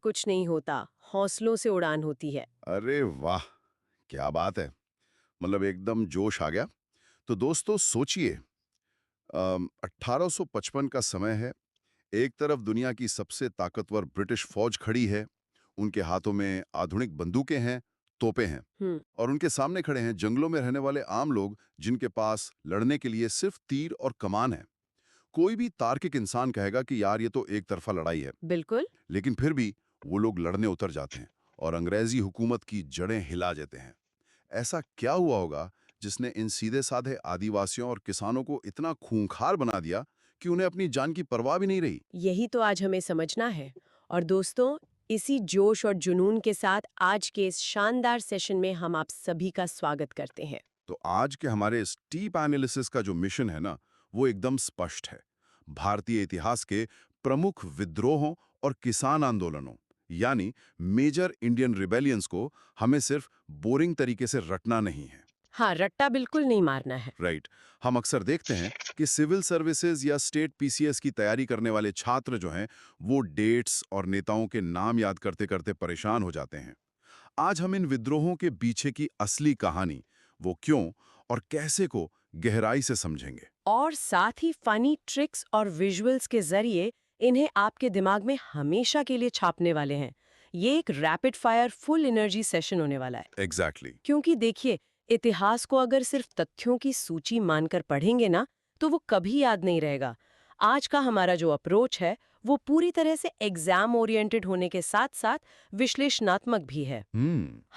कुछ नहीं होता, हौसलों से उड़ान होती है। अरे वाह! क्या बात है। मतलब एकदम जोश आ गया। तो दोस्तों सोचिए, 1855 का समय है। एक तरफ दुनिया की सबसे ताकतवर ब्रिटिश फौज खड़ी है। उनके हाथों में आधुनिक बंदूकें हैं, तोपें हैं। हम्म। और उनके सामने खड़े हैं जंगलों में रहने वाले आम लोग, जिनके पास लड़ने के लिए सिर्फ तीर और कमान है। कोई भी तार्किक इंसान कहेगा कि यार ये तो एक तरफा लड़ाई है। बिल्कुल। लेकिन फिर भी वो लोग लड़ने उतर जाते हैं और अंग्रेजी हुकूमत की जड़ें हिला देते हैं। ऐसा क्या हुआ होगा जिसने इन सीधे साधे आदिवासियों और किसानों को इतना खूंखार बना दिया कि उन्हें अपनी जान की परवाह भी नहीं रही? यही तो आज हमें समझना है। और दोस्तों, इसी जोश और जुनून के साथ आज के इस शानदार सेशन में हम आप सभी का स्वागत करते हैं। तो आज के हमारे इस डीप एनालिसिस का जो मिशन है ना, वो एकदम स्पष्ट है। भारतीय इतिहास के प्रमुख विद्रोहों और किसान आंदोलनों, यानी मेजर इंडियन रिबेलियंस को हमें सिर्फ बोरिंग तरीके से रटना नहीं है। हाँ, रट्टा बिल्कुल नहीं मारना है। राइट। हम अक्सर देखते हैं कि सिविल सर्विसेज या स्टेट पीसीएस की तैयारी करने वाले छात्र जो हैं, वो डेट्स और नेताओं के नाम याद करते करते परेशान हो जाते हैं। आज हम इन विद्रोहों के पीछे की असली कहानी, वो क्यों और कैसे को गहराई से समझेंगे। और साथ ही फनी ट्रिक्स और विजुअल्स के जरिए इन्हें आपके दिमाग में हमेशा के लिए छापने वाले हैं। ये एक rapid fire full energy session होने वाला है। एग्जैक्टली। क्योंकि देखिए, इतिहास को अगर सिर्फ तथ्यों की सूची मानकर पढ़ेंगे ना, तो वो कभी याद नहीं रहेगा। आज का हमारा जो अप्रोच है, वो पूरी तरह से एग्जाम ओरिएंटेड होने के साथ साथ विश्लेषणात्मक भी है।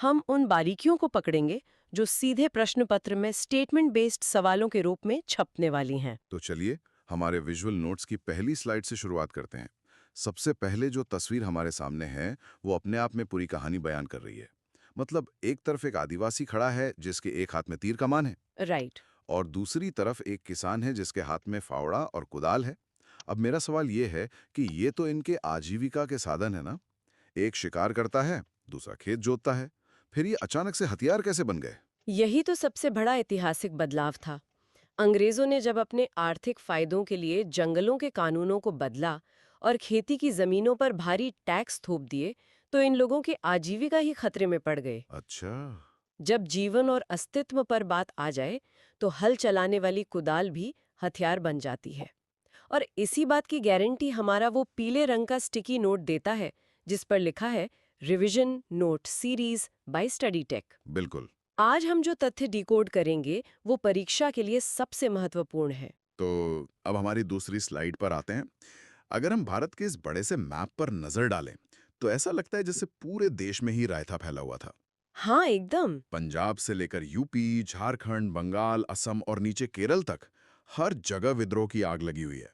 हम उन बारीकियों को पकड़ेंगे जो सीधे प्रश्न पत्र में स्टेटमेंट बेस्ड सवालों के रूप में छपने वाली हैं। तो चलिए हमारे विजुअल नोट्स की पहली स्लाइड से शुरुआत करते हैं। सबसे पहले जो तस्वीर हमारे सामने है, वो अपने आप में पूरी कहानी बयान कर रही है। मतलब एक तरफ एक आदिवासी खड़ा है जिसके एक हाथ में तीर कमान है, राइट। और दूसरी तरफ एक किसान है जिसके हाथ में फावड़ा और कुदाल है। अब मेरा सवाल ये है कि ये तो इनके आजीविका के साधन है ना। एक शिकार करता है, दूसरा खेत जोतता है। फिर ये अचानक से हथियार कैसे बन गए? यही तो सबसे बड़ा ऐतिहासिक बदलाव था। अंग्रेजों ने जब अपने आर्थिक फायदों के लिए जंगलों के कानूनों को बदला और खेती की जमीनों पर भारी टैक्स थोप दिए, तो इन लोगों की आजीविका ही खतरे में पड़ गए। अच्छा। जब जीवन और अस्तित्व पर बात आ जाए, तो हल चलाने वाली कुदाल भी हथियार बन जाती है। और इसी बात की गारंटी हमारा वो पीले रंग का स्टिकी नोट देता है, जिस पर लिखा है revision note series by study tech. बिल्कुल। आज हम जो तथ्य डिकोड करेंगे, वो परीक्षा के लिए सबसे महत्वपूर्ण है। तो अब हमारी दूसरी स्लाइड पर आते हैं। अगर हम भारत के इस बड़े से मैप पर नजर डालें, तो ऐसा लगता है जैसे पूरे देश में ही रायता फैला हुआ था। हाँ, एकदम। पंजाब से लेकर यूपी, झारखंड, बंगाल, असम और नीचे केरल तक हर जगह विद्रोह की आग लगी हुई है।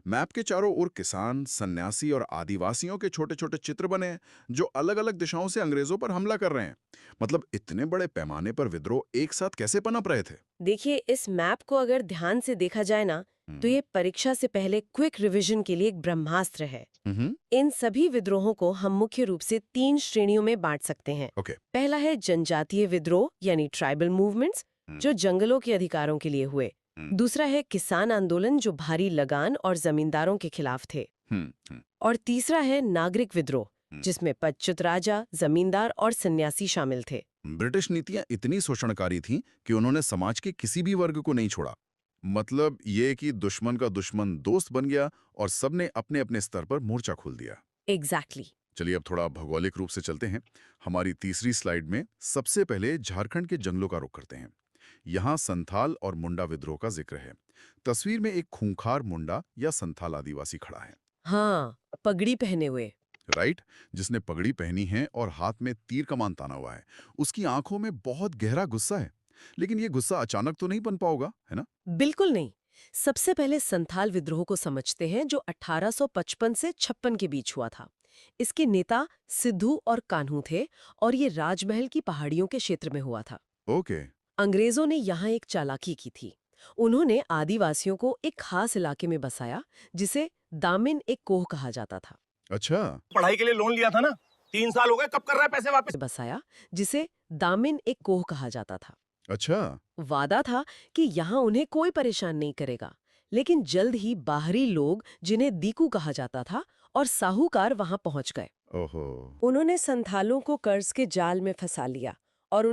मैप के चारों ओर किसान, सन्यासी और आदिवासियों के छोटे छोटे चित्र बने हैं, जो अलग अलग दिशाओं से अंग्रेजों पर हमला कर रहे हैं। मतलब इतने बड़े पैमाने पर विद्रोह एक साथ कैसे पनप रहे थे? देखिए, इस मैप को अगर ध्यान से देखा जाए ना, तो हम्म। ये परीक्षा से पहले क्विक रिवीजन के लिए एक ब्रह्मास्त्र है। हम्म। इन सभी विद्रोहों को हम मुख्य रूप से 3 श्रेणियों में बांट सकते हैं। ओके। पहला है जनजातीय विद्रोह, यानी ट्राइबल मूवमेंट्स, जो जंगलों के अधिकारों के लिए हुए। हम्म। दूसरा है किसान आंदोलन, जो भारी लगान और जमींदारों के खिलाफ थे। हम्म। हम्म। और तीसरा है नागरिक विद्रोह, हम्म। जिसमें पच्चुत राजा, जमींदार और सन्यासी शामिल थे। ब्रिटिश नीतियां इतनी शोषणकारी थीं कि उन्होंने समाज के किसी भी वर्ग को नहीं छोड़ा। मतलब ये कि दुश्मन का दुश्मन दोस्त बन गया और सबने अपने अपने स्तर पर मोर्चा खोल दिया। एग्जैक्टली। चलिए अब थोड़ा भौगोलिक रूप से चलते हैं। हमारी तीसरी स्लाइड में सबसे पहले झारखंड के जंगलों का रुख करते हैं। यहाँ संथाल और मुंडा विद्रोह का जिक्र है। तस्वीर में एक खूंखार मुंडा या संथाल आदिवासी खड़ा है। हाँ, पगड़ी पहने हुए। राइट। जिसने पगड़ी पहनी है और हाथ में तीर कमान ताना हुआ है। उसकी आंखों में बहुत गहरा गुस्सा है। लेकिन ये गुस्सा अचानक तो नहीं पनपा होगा, है ना? बिल्कुल नहीं। सबसे पहले संथाल विद्रोह को समझते हैं, जो 1855 से 56 के बीच हुआ था। इसके नेता सिद्धू और कान्हू थे, और ये राजमहल की पहाड़ियों के क्षेत्र में हुआ था। ओके। अंग्रेजों ने यहाँ एक चालाकी की थी। उन्होंने आदिवासियों को एक खास इलाके में बसाया, जिसे दामिन एक कोह कहा जाता था। अच्छा। पढ़ाई के लिए लोन लिया था ना, 3 साल हो गए, कब कर रहा है पैसे वापस? बसाया जिसे दामिन एक कोह कहा जाता था। अच्छा। वादा था कि यहाँ उन्हें कोई परेशान नहीं करेगा। लेकिन जल्द ही बाहरी लोग, जिन्हें दीकू कहा जाता था, और साहूकार वहां पहुंच गए। ओहो। उन्होंने संथालों को कर्ज के जाल में फंसा लिया और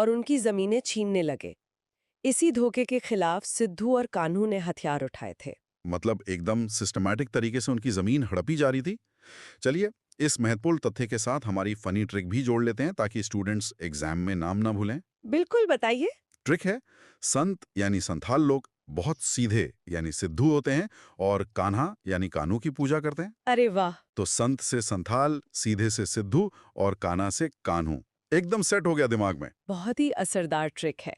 उनकी जमीनें छीनने लगे। इसी धोखे के खिलाफ सिद्धू और कान्हू ने हथियार उठाए थे। मतलब एकदम सिस्टमैटिक तरीके से उनकी जमीन हड़पी जा रही थी। चलिए, इस महत्वपूर्ण तथ्य के साथ हमारी फनी ट्रिक भी जोड़ लेते हैं ताकि स्टूडेंट्स एग्जाम में नाम ना भूलें। बिल्कुल, बताइए। ट्रिक है, संत यानी संथाल लोग बहुत सीधे यानी सिद्धू होते हैं और कान्हा यानी कान्हू की पूजा करते हैं। अरे वाह! तो संत से संथाल, सीधे से सिद्धू और कान्हा से कान्हू। एकदम सेट हो गया दिमाग में। बहुत ही असरदार ट्रिक है।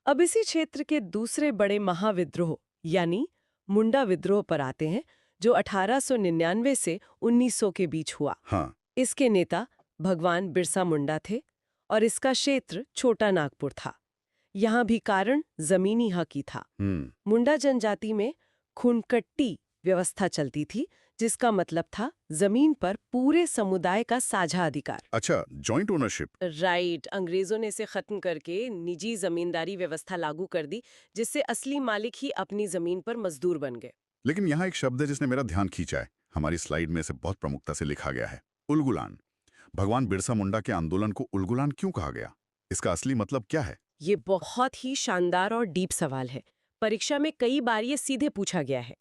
अब इसी क्षेत्र के दूसरे बड़े महाविद्रोह यानी मुंडा विद्रोह पर आते हैं, जो 1899 से 1900 के बीच हुआ। हाँ। इसके नेता भगवान बिरसा मुंडा थे और इसका क्षेत्र छोटा नागपुर था। यहाँ भी कारण जमीनी हक ही था। मुंडा जनजाति में खुनकट्टी व्यवस्था चलती थी, जिसका मतलब था जमीन पर पूरे समुदाय का साझा अधिकार। अच्छा, जॉइंट ओनरशिप। राइट। अंग्रेजों ने इसे खत्म करके निजी जमींदारी व्यवस्था लागू कर दी, जिससे असली मालिक ही अपनी जमीन पर मजदूर बन गए। लेकिन यहाँ एक शब्द है जिसने मेरा ध्यान खींचा है। हमारी स्लाइड में इसे बहुत प्रमुखता से लिखा गया है, उलगुलान। भगवान बिरसा मुंडा के आंदोलन को उलगुलान क्यों कहा गया? इसका असली मतलब क्या है? ये बहुत ही शानदार और डीप सवाल है। परीक्षा में कई बार ये सीधे पूछा गया है।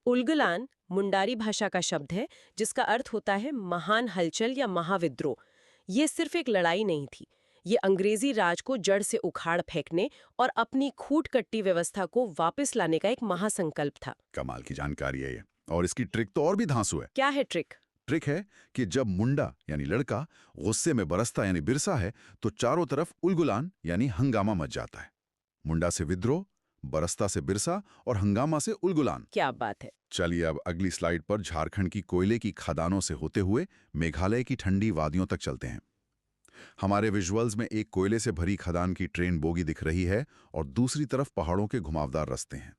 उलगुलान मुंडारी भाषा का शब्द है, जिसका अर्थ होता है महान हलचल या महाविद्रोह। ये सिर्फ एक लड़ाई नहीं थी, ये अंग्रेजी राज को जड़ से उखाड़ फेंकने और अपनी खूट कट्टी व्यवस्था को वापस लाने का एक महासंकल्प था। कमाल की जानकारी है ये। और इसकी ट्रिक तो और भी धांसू है। क्या है ट्रिक? ट्रिक है कि जब मुंडा यानी लड़का गुस्से में बरसता यानी बिरसा है, तो चारों तरफ उलगुलान यानी हंगामा मच जाता है। मुंडा से विद्रोह, बरसता से बिरसा और हंगामा से उलगुलान। क्या बात है। चलिए अब अगली स्लाइड पर झारखंड की कोयले की खदानों से होते हुए मेघालय की ठंडी वादियों तक चलते हैं। हमारे विजुअल्स में एक कोयले से भरी खदान की ट्रेन बोगी दिख रही है और दूसरी तरफ पहाड़ों के घुमावदार रास्ते हैं।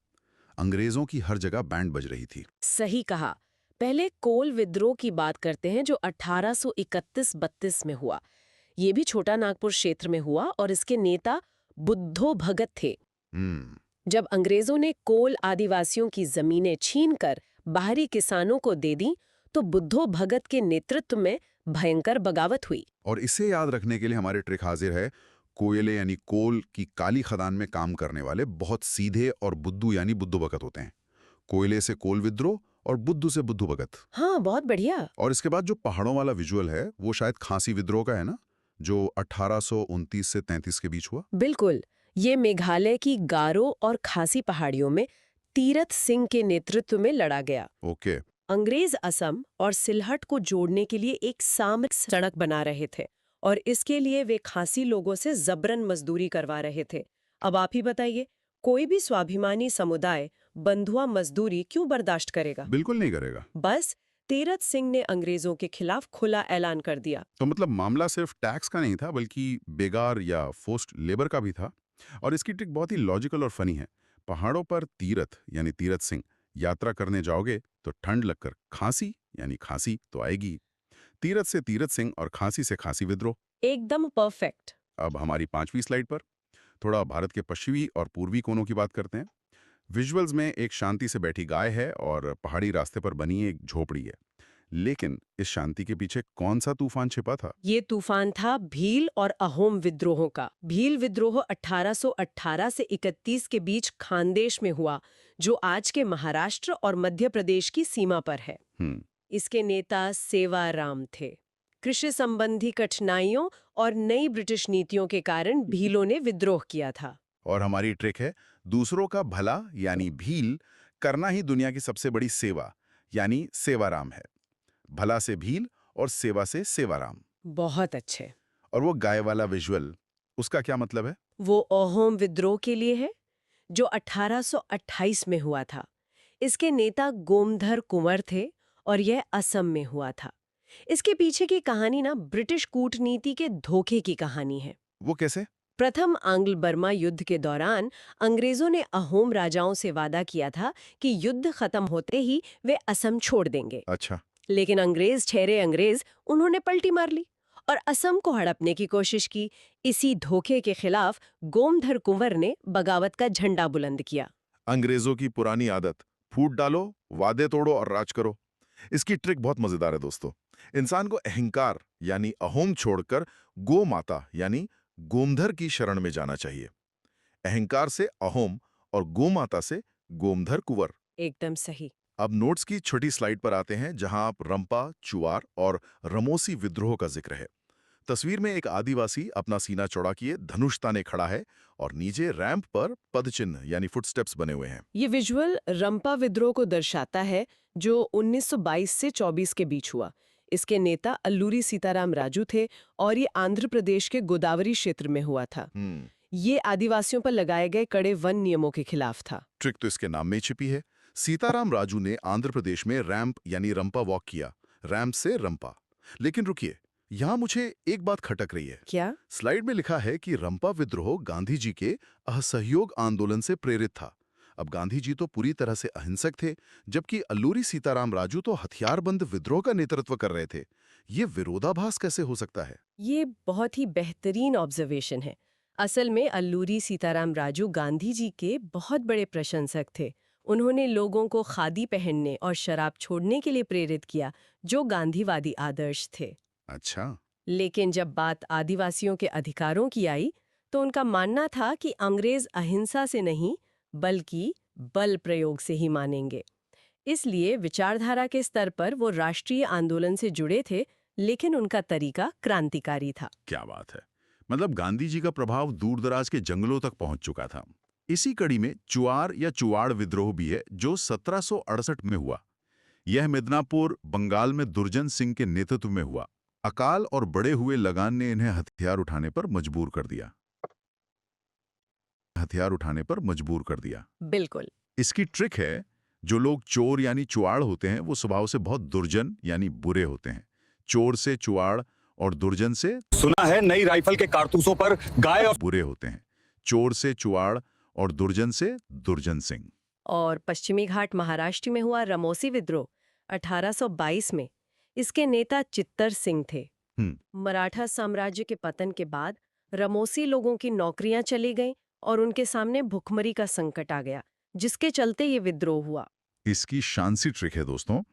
अंग्रेजों की हर जगह बैंड बज रही थी। सही कहा। पहले कोल विद्रोह की बात करते हैं, जो 1831-32 में हुआ। ये भी छोटा नागपुर क्षेत्र में हुआ और इसके नेता बुद्धो भगत थे। जब अंग्रेजों ने कोल आदिवासियों की जमीनें छीनकर बाहरी किसानों को दे दी, तो बुद्धो भगत के नेतृत्व में भयंकर बगावत हुई। और इसे याद रखने के लिए हमारे ट्रिक हाजिर है। कोयले यानी कोल की काली खदान में काम करने वाले बहुत सीधे और बुद्धू यानी बुद्धू भगत होते हैं। कोयले से कोल विद्रोह और बुद्धू से बुद्धू भगत। हाँ, बहुत बढ़िया। और इसके बाद जो पहाड़ों वाला विजुअल है वो शायद खांसी विद्रोह का है ना, जो 1829 से 33 के बीच हुआ। बिल्कुल। ये मेघालय की गारो और खासी पहाड़ियों में तीरथ सिंह के नेतृत्व में लड़ा गया। ओके। अंग्रेज असम और सिलहट को जोड़ने के लिए एक सामरिक सड़क बना रहे थे और इसके लिए वे खासी लोगों से जबरन मजदूरी करवा रहे थे। अब आप ही बताइए, कोई भी स्वाभिमानी समुदाय बंधुआ मजदूरी क्यों बर्दाश्त करेगा? बिल्कुल नहीं करेगा। बस तीरथ सिंह ने अंग्रेजों के खिलाफ खुला ऐलान कर दिया। तो मतलब मामला सिर्फ टैक्स का नहीं था, बल्कि बेगार या फोर्स्ड लेबर का भी था। और इसकी ट्रिक बहुत ही लॉजिकल और फनी है। पहाड़ों पर तीरथ यानी तीरथ सिंह यात्रा करने जाओगे तो ठंड लगकर खांसी यानी खांसी तो आएगी। तीरथ से तीरथ सिंह और खांसी से खांसी विद्रोह। एकदम परफेक्ट। अब हमारी 5वीं स्लाइड पर थोड़ा भारत के पश्चिमी और पूर्वी कोनों की बात करते हैं। विजुअल्स में एक शांति से बैठी गाय है और पहाड़ी रास्ते पर बनी एक झोपड़ी है। लेकिन इस शांति के पीछे कौन सा तूफान छिपा था? ये तूफान था भील और अहोम विद्रोहों का। भील विद्रोह 1818 से 31 के बीच खानदेश में हुआ, जो आज के महाराष्ट्र और मध्य प्रदेश की सीमा पर है। इसके नेता सेवाराम थे। कृषि संबंधी कठिनाइयों और नई ब्रिटिश नीतियों के कारण भीलों ने विद्रोह किया था। और हमारी ट्रिक है, दूसरों का भला यानी भील करना ही दुनिया की सबसे बड़ी सेवा यानी सेवाराम है। भला से भील और सेवा से सेवाराम। बहुत अच्छे। और वो गाय वाला विजुअल, उसका क्या मतलब है? वो अहोम विद्रोह के लिए है, जो 1828 में हुआ था। इसके नेता गोमधर कुंवर थे और यह असम में हुआ था। इसके पीछे की कहानी ना ब्रिटिश कूटनीति के धोखे की कहानी है। वो कैसे? प्रथम आंग्ल बर्मा युद्ध के दौरान अंग्रेजों ने अहोम राजाओं से वादा किया था कि युद्ध खत्म होते ही वे असम छोड़ देंगे। अच्छा। लेकिन अंग्रेज ठहरे अंग्रेज, उन्होंने पलटी मार ली और असम को हड़पने की कोशिश की। इसी धोखे के खिलाफ गोमधर कुंवर ने बगावत का झंडा बुलंद किया। अंग्रेजों की पुरानी आदत, फूट डालो, वादे तोड़ो और राज करो। इसकी ट्रिक बहुत मजेदार है दोस्तों। इंसान को अहंकार यानी अहोम छोड़कर गो माता यानी गोमधर की शरण में जाना चाहिए। अहंकार से अहोम और गो माता से गोमधर कुंवर। एकदम सही। अब नोट्स की छोटी स्लाइड पर आते हैं जहां आप रंपा, चुआर और रमोसी विद्रोह का जिक्र है। तस्वीर में एक आदिवासी अपना सीना चौड़ा किए धनुष ताने खड़ा है और नीचे रैंप पर पदचिन्ह यानी फुटस्टेप्स बने हुए हैं। ये विजुअल रंपा विद्रोह को दर्शाता है जो 1922 से 24 के बीच हुआ। इसके नेता अल्लूरी सीताराम राजू थे और ये आंध्र प्रदेश के गोदावरी क्षेत्र में हुआ था। ये आदिवासियों पर लगाए गए कड़े वन नियमों के खिलाफ था। ट्रिक तो इसके नाम में ही छिपी है। सीताराम राजू ने आंध्र प्रदेश में रैंप यानी रंपा वॉक किया, रैंप से रंपा। लेकिन रुकिए, यहां मुझे एक बात खटक रही है। क्या? स्लाइड में लिखा है कि रंपा विद्रोह गांधी जी के असहयोग आंदोलन से प्रेरित था। अब गांधी जी तो पूरी तरह से अहिंसक थे, जबकि अल्लूरी सीताराम राजू तो हथियारबंद विद्रोह का नेतृत्व कर रहे थे। ये विरोधाभास कैसे हो सकता है? ये बहुत ही बेहतरीन ऑब्जर्वेशन है। असल में अल्लूरी सीताराम राजू गांधी जी के बहुत बड़े प्रशंसक थे। उन्होंने लोगों को खादी पहनने और शराब छोड़ने के लिए प्रेरित किया, जो गांधीवादी आदर्श थे। अच्छा। लेकिन जब बात आदिवासियों के अधिकारों की आई, तो उनका मानना था कि अंग्रेज अहिंसा से नहीं, बल्कि बल प्रयोग से ही मानेंगे। इसलिए विचारधारा के स्तर पर वो राष्ट्रीय आंदोलन से जुड़े थे, लेकिन उनका तरीका क्रांतिकारी था। क्या बात है। मतलब गांधी जी का प्रभाव दूरदराज के जंगलों तक पहुंच चुका था। इसी कड़ी में चुआर या चुवाड़ विद्रोह भी है जो 1768 में हुआ। यह मिदनापुर बंगाल में दुर्जन सिंह के नेतृत्व में हुआ। अकाल और बड़े हुए लगान ने इन्हें हथियार उठाने पर मजबूर कर दिया। बिल्कुल। इसकी ट्रिक है, जो लोग चोर यानी चुआड़ होते हैं वो स्वभाव से बहुत दुर्जन यानी बुरे होते हैं। चोर से चुआड़ और दुर्जन से सुना है नई राइफल के कारतूसों पर गाय और बुरे होते हैं। चोर से चुआड़ और दुर्जन से दुर्जन सिंह। और पश्चिमी घाट महाराष्ट्र में हुआ रमोसी विद्रोह 1822 में। इसके नेता चित्तर सिंह थे। मराठा साम्राज्य के पतन के बाद रमोसी लोगों की नौकरियां चली गईं और उनके सामने भुखमरी का संकट आ गया, जिसके चलते ये विद्रोह हुआ। इसकी शांसी ट्रिक है दोस्तों।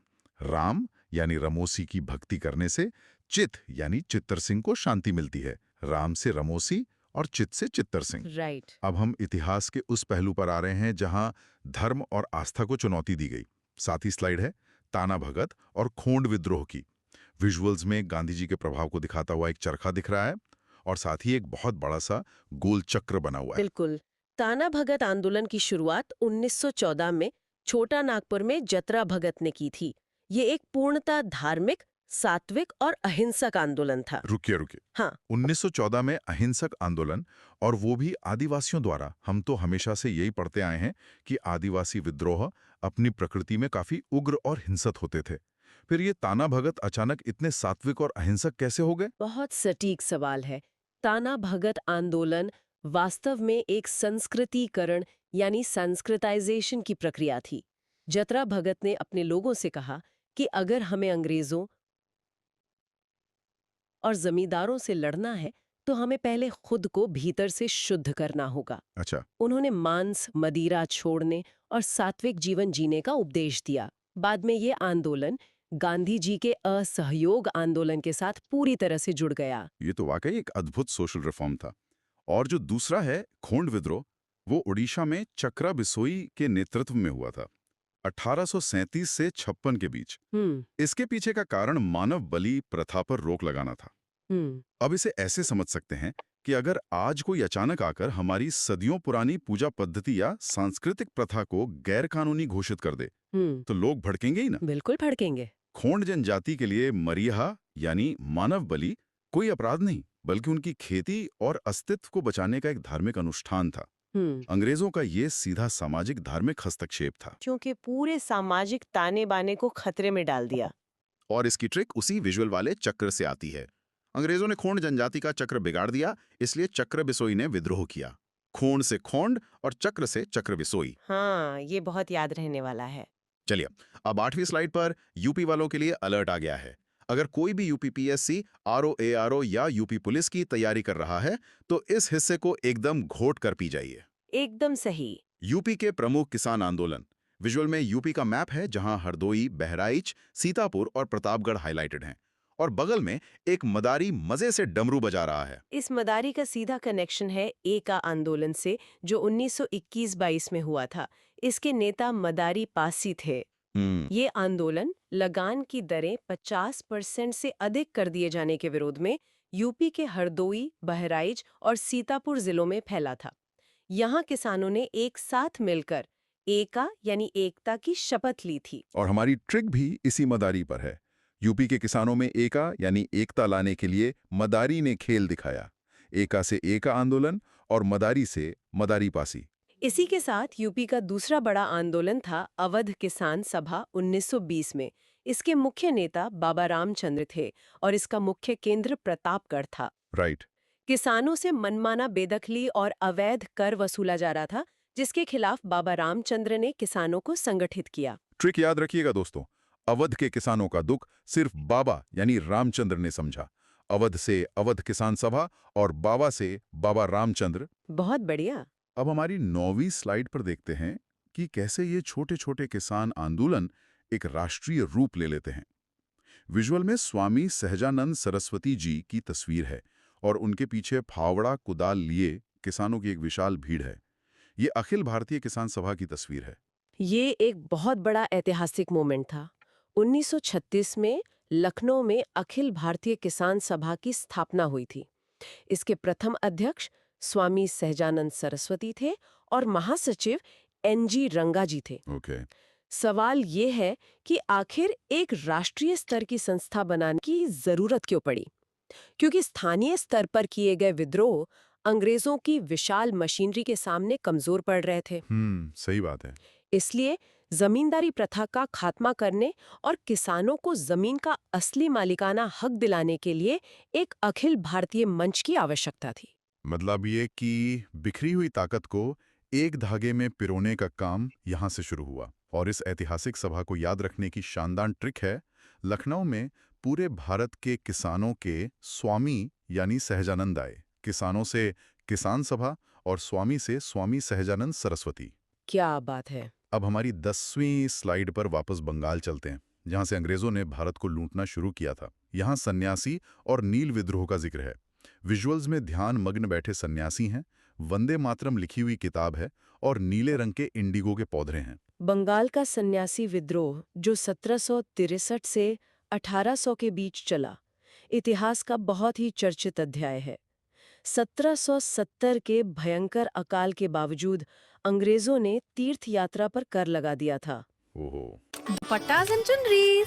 राम यानी रमोसी की भक्ति करने से चित यानी चित्तर सिंह को शांति मिलती है। राम से रमोसी और चित से चित्तर सिंह। राइट। अब हम इतिहास के उस पहलू पर आ रहे हैं जहां धर्म और आस्था को चुनौती दी गई। साथ ही स्लाइड है ताना भगत और खोंड विद्रोह की। विजुअल्स में गांधी जी के प्रभाव को दिखाता हुआ एक चरखा दिख रहा है और साथ ही एक बहुत बड़ा सा गोल चक्र बना हुआ है। बिल्कुल। ताना भगत आंदोलन की शुरुआत 1914 में छोटा नागपुर में जतरा भगत ने की थी। ये एक पूर्णतः धार्मिक, सात्विक और अहिंसक आंदोलन था। रुकिए। हाँ। 1914 में अहिंसक आंदोलन, और वो भी आदिवासियों द्वारा। हम तो हमेशा से यही पढ़ते आए हैं कि आदिवासी विद्रोह अपनी प्रकृति में काफी उग्र और हिंसक होते थे। फिर ये ताना भगत अचानक इतने सात्विक और अहिंसक कैसे हो गए? बहुत सटीक सवाल है। ताना भगत आंदोलन वास्तव में एक संस्कृतीकरण यानी संस्कृताइजेशन की प्रक्रिया थी। जतरा भगत ने अपने लोगों से कहा कि अगर हमें अंग्रेजों और जमींदारों से लड़ना है, तो हमें पहले खुद को भीतर से शुद्ध करना होगा। अच्छा। उन्होंने मांस, मदिरा छोड़ने और सात्विक जीवन जीने का उपदेश दिया। बाद में ये आंदोलन गांधी जी के असहयोग आंदोलन के साथ पूरी तरह से जुड़ गया। ये तो वाकई एक अद्भुत सोशल रिफॉर्म था। और जो दूसरा है खोंड विद्रोह, वो उड़ीसा में चक्रा बिसोई के नेतृत्व में हुआ था 1837 से 56 के बीच। इसके पीछे का कारण मानव बलि प्रथा पर रोक लगाना था। अब इसे ऐसे समझ सकते हैं कि अगर आज कोई अचानक आकर हमारी सदियों पुरानी पूजा पद्धति या सांस्कृतिक प्रथा को गैर कानूनी घोषित कर दे, तो लोग भड़केंगे ही ना। बिल्कुल भड़केंगे। खोंड जनजाति के लिए मरीहा यानी मानव बलि कोई अपराध नहीं, बल्कि उनकी खेती और अस्तित्व को बचाने का एक धार्मिक अनुष्ठान था। अंग्रेजों का ये सीधा सामाजिक धार्मिक हस्तक्षेप था, क्योंकि पूरे सामाजिक ताने बाने को खतरे में डाल दिया। और इसकी ट्रिक उसी विजुअल वाले चक्र से आती है। अंग्रेजों ने खोंड जनजाति का चक्र बिगाड़ दिया, इसलिए चक्र बिसोई ने विद्रोह किया। खोंड से खोंड और चक्र से चक्र बिसोई। हाँ, ये बहुत याद रहने वाला है। चलिए, अब 8वीं स्लाइड पर यूपी वालों के लिए अलर्ट आ गया है। अगर कोई भी यूपीपीएससी, आरओ या यूपी पुलिस की तैयारी कर रहा है, तो इस हिस्से को एकदम घोट कर पी जाइए। एकदम सही। यूपी के प्रमुख किसान आंदोलन। विजुअल में यूपी का मैप है जहां हरदोई, बहराइच, सीतापुर और प्रतापगढ़ हाईलाइटेड हैं। और बगल में एक मदारी मजे से डमरू बजा रहा है। इस मदारी का सीधा कनेक्शन है एका आंदोलन से, जो 1921-22 में हुआ था। इसके नेता मदारी पासी थे। ये आंदोलन लगान की दरें 50% से अधिक कर दिए जाने के विरोध में यूपी के हरदोई, बहराइच और सीतापुर जिलों में फैला था। यहाँ किसानों ने एक साथ मिलकर एका यानी एकता की शपथ ली थी। और हमारी ट्रिक भी इसी मदारी पर है। यूपी के किसानों में एका यानी एकता लाने के लिए मदारी ने खेल दिखाया। एका से एका आंदोलन और मदारी से मदारी पासी। इसी के साथ यूपी का दूसरा बड़ा आंदोलन था अवध किसान सभा 1920 में। इसके मुख्य नेता बाबा रामचंद्र थे और इसका मुख्य केंद्र प्रतापगढ़ था। राइट। किसानों से मनमाना बेदखली और अवैध कर वसूला जा रहा था, जिसके खिलाफ बाबा रामचंद्र ने किसानों को संगठित किया। ट्रिक याद रखिएगा दोस्तों, अवध के किसानों का दुख सिर्फ बाबा यानी रामचंद्र ने समझा। अवध से अवध किसान सभा और बाबा से बाबा रामचंद्र। बहुत बढ़िया। अब हमारी 9वीं स्लाइड पर देखते हैं कि कैसे ये छोटे छोटे किसान आंदोलन एक राष्ट्रीय रूप ले लेते हैं। विजुअल में स्वामी सहजानंद सरस्वती जी की तस्वीर है और उनके पीछे फावड़ा कुदाल लिए किसानों की एक विशाल भीड़ है। ये अखिल भारतीय किसान सभा की तस्वीर है। ये एक बहुत बड़ा ऐतिहासिक मोमेंट था। 1936 में लखनऊ में अखिल भारतीय किसान सभा की स्थापना हुई थी। इसके प्रथम अध्यक्ष स्वामी सहजानंद सरस्वती थे और महासचिव एनजी रंगा जी थे। ओके। सवाल ये है कि आखिर एक राष्ट्रीय स्तर की संस्था बनाने की जरूरत क्यों पड़ी? क्योंकि स्थानीय स्तर पर किए गए विद्रोह अंग्रेजों की विशाल मशीनरी के सामने कमजोर पड़ रहे थे। सही बात है। इसलिए जमींदारी प्रथा का खात्मा करने और किसानों को जमीन का असली मालिकाना हक दिलाने के लिए एक अखिल भारतीय मंच की आवश्यकता थी। मतलब ये कि बिखरी हुई ताकत को एक धागे में पिरोने का काम यहाँ से शुरू हुआ। और इस ऐतिहासिक सभा को याद रखने की शानदार ट्रिक है, लखनऊ में पूरे भारत के किसानों के स्वामी यानी सहजानंद आए। किसानों से किसान सभा और स्वामी से स्वामी सहजानंद सरस्वती। क्या बात है। अब हमारी 10वीं स्लाइड पर वापस बंगाल चलते हैं, जहां से अंग्रेजों ने भारत को लूटना शुरू किया था। यहाँ सन्यासी और नील विद्रोह का जिक्र है। विजुअल्स में ध्यान मग्न बैठे सन्यासी हैं, वंदे मातरम लिखी हुई किताब है और नीले रंग के इंडिगो के पौधे हैं। बंगाल का सन्यासी विद्रोह जो 1763 से 1800 के बीच चला, इतिहास का बहुत ही चर्चित अध्याय है। 1770 के भयंकर अकाल के बावजूद अंग्रेजों ने तीर्थ यात्रा पर कर लगा दिया था। ओहो। दुपट्टास एंड चुनरीज।